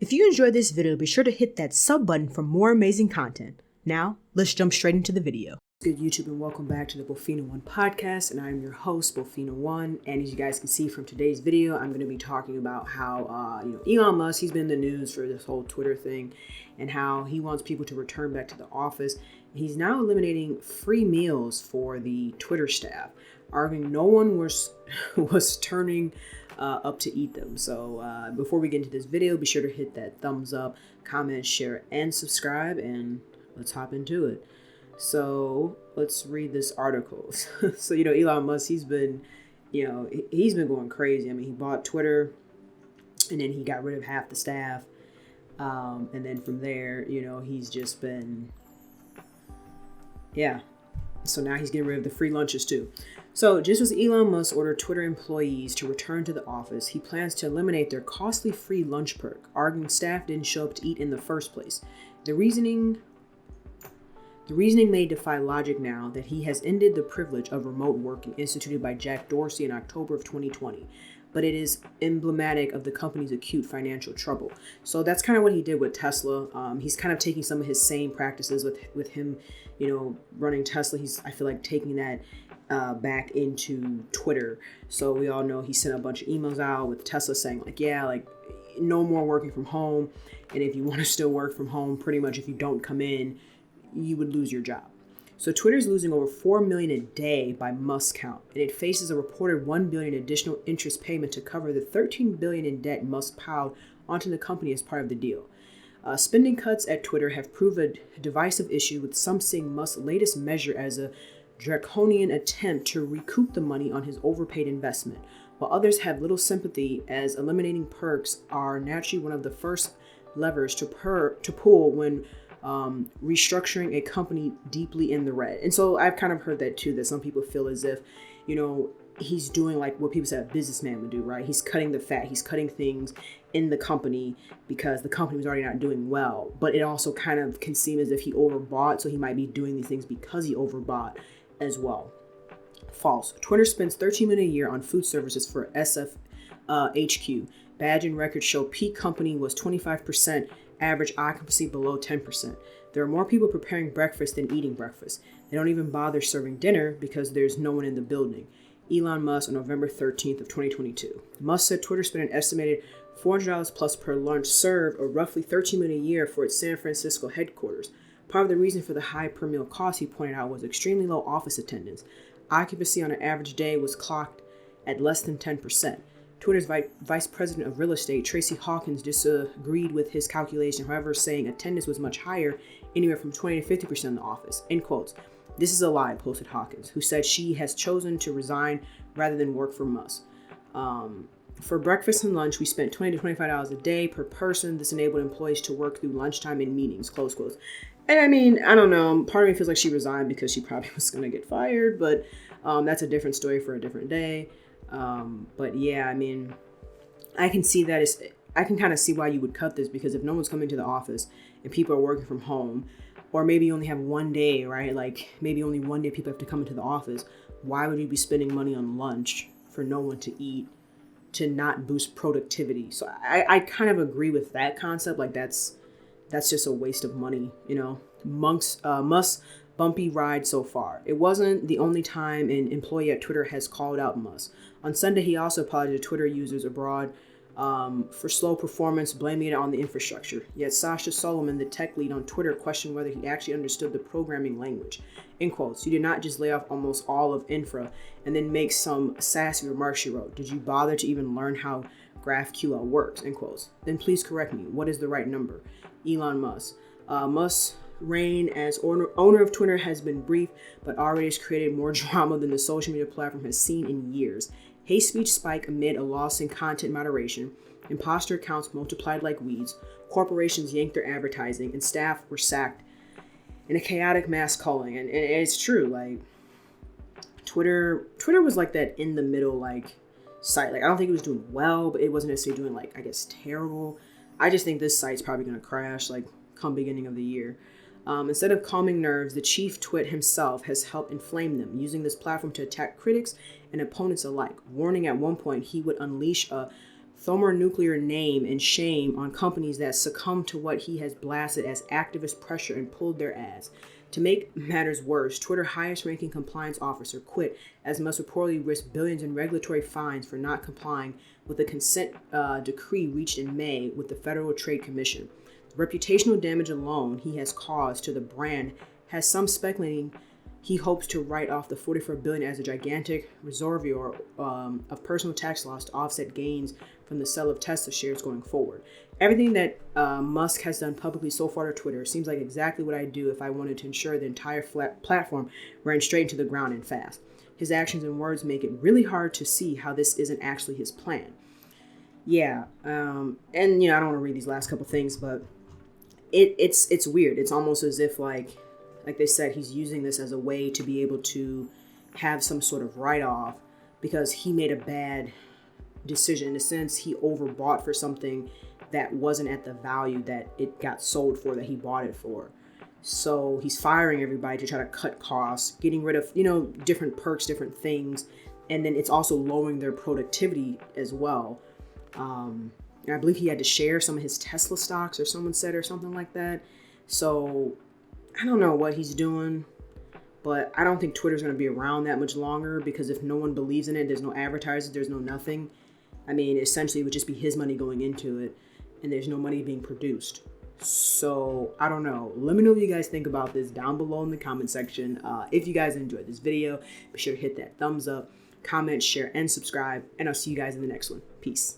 If you enjoyed this video, be sure to hit that sub button for more amazing content. Now, let's jump straight into the video. Good YouTube, and welcome back to the Bofina One podcast, and I'm your host, Bofina One. And as you guys can see from today's video, I'm going to be talking about how Elon Musk, he's been in the news for this whole Twitter thing, and how he wants people to return back to the office. He's now eliminating free meals for the Twitter staff, arguing no one was turning up to eat them. So before we get into this video, be sure to hit that thumbs up, comment, share, and subscribe, and let's hop into it. So let's read this article. So, Elon Musk, he's been going crazy. I mean, he bought Twitter and then he got rid of half the staff. And then from there, he's just been, So now he's getting rid of the free lunches too. So just as Elon Musk ordered Twitter employees to return to the office, he plans to eliminate their costly free lunch perk, arguing staff didn't show up to eat in the first place. The reasoning may defy logic now that he has ended the privilege of remote working instituted by Jack Dorsey in October of 2020, but it is emblematic of the company's acute financial trouble. So that's kind of what he did with Tesla. He's kind of taking some of his same practices with him, running Tesla. I feel like taking that back into Twitter. So we all know he sent a bunch of emails out with Tesla saying no more working from home. And if you want to still work from home, pretty much if you don't come in, you would lose your job. So Twitter's losing over $4 million a day by Musk count, and it faces a reported $1 billion additional interest payment to cover the $13 billion in debt Musk piled onto the company as part of the deal. Spending cuts at Twitter have proved a divisive issue, with some seeing Musk's latest measure as a draconian attempt to recoup the money on his overpaid investment, while others have little sympathy, as eliminating perks are naturally one of the first levers to pull when restructuring a company deeply in the red. And so I've kind of heard that too, that some people feel as if, he's doing like what people say a businessman would do, right? He's cutting the fat, he's cutting things in the company because the company was already not doing well. But it also kind of can seem as if he overbought, so he might be doing these things because he overbought as well. False. Twitter spends $13 million a year on food services for SF HQ. Badge and records show peak company was 25%, average occupancy below 10%. There are more people preparing breakfast than eating breakfast. They don't even bother serving dinner because there's no one in the building. Elon Musk on November 13th of 2022. Musk said Twitter spent an estimated $400 plus per lunch served, or roughly $13 million a year, for its San Francisco headquarters. Part of the reason for the high per meal cost, he pointed out, was extremely low office attendance. Occupancy on an average day was clocked at less than 10%. Twitter's vice president of real estate, Tracy Hawkins, disagreed with his calculation, however, saying attendance was much higher, anywhere from 20 to 50% in the office. End quotes. This is a lie, posted Hawkins, who said she has chosen to resign rather than work for Musk. For breakfast and lunch, we spent $20 to $25 a day per person. This enabled employees to work through lunchtime in meetings, close quotes. And I mean, I don't know. Part of me feels like she resigned because she probably was going to get fired, but that's a different story for a different day. But yeah, I mean, I can see that I can kind of see why you would cut this, because if no one's coming to the office and people are working from home, or maybe you only have one day, right? Like maybe only one day people have to come into the office. Why would you be spending money on lunch for no one to eat, to not boost productivity? So I kind of agree with that concept. Like that's just a waste of money, Musk's bumpy ride so far. It wasn't the only time an employee at Twitter has called out Musk. On Sunday, he also apologized to Twitter users abroad for slow performance, blaming it on the infrastructure. Yet Sasha Solomon, the tech lead on Twitter, questioned whether he actually understood the programming language. In quotes, "You did not just lay off almost all of infra and then make some sassy remarks," she wrote. "Did you bother to even learn how GraphQL works?" End quotes. "Then please correct me. What is the right number?" Elon Musk. Musk's reign as owner of Twitter has been brief, but already has created more drama than the social media platform has seen in years. Hate speech spike amid a loss in content moderation. Imposter accounts multiplied like weeds. Corporations yanked their advertising, and staff were sacked in a chaotic mass culling. And it's true. Like Twitter was like that in the middle, site. Like I don't think it was doing well, but it wasn't necessarily doing terrible. I just think this site's probably gonna crash come beginning of the year. Instead of calming nerves, the chief twit himself has helped inflame them, using this platform to attack critics and opponents alike, warning at one point he would unleash a thermonuclear name and shame on companies that succumb to what he has blasted as activist pressure and pulled their ads. To make matters worse, Twitter's highest-ranking compliance officer quit, as must reportedly risk billions in regulatory fines for not complying with the consent decree reached in May with the Federal Trade Commission. The reputational damage alone he has caused to the brand has some speculating he hopes to write off the $44 billion as a gigantic reservoir of personal tax loss to offset gains from the sale of Tesla shares going forward. Everything that Musk has done publicly so far to Twitter seems like exactly what I'd do if I wanted to ensure the entire platform ran straight into the ground and fast. His actions and words make it really hard to see how this isn't actually his plan. Yeah, and I don't want to read these last couple things, but it's weird. It's almost as if like they said, he's using this as a way to be able to have some sort of write-off because he made a bad decision. In a sense, he overbought for something that wasn't at the value that it got sold for, that he bought it for. So he's firing everybody to try to cut costs, getting rid of, different perks, different things. And then it's also lowering their productivity as well. And I believe he had to share some of his Tesla stocks, or someone said, or something like that. So I don't know what he's doing, but I don't think Twitter's going to be around that much longer, because if no one believes in it, there's no advertisers, there's no nothing. I mean, essentially, it would just be his money going into it, and there's no money being produced. So I don't know. Let me know what you guys think about this down below in the comment section. If you guys enjoyed this video, be sure to hit that thumbs up, comment, share, and subscribe, and I'll see you guys in the next one. Peace.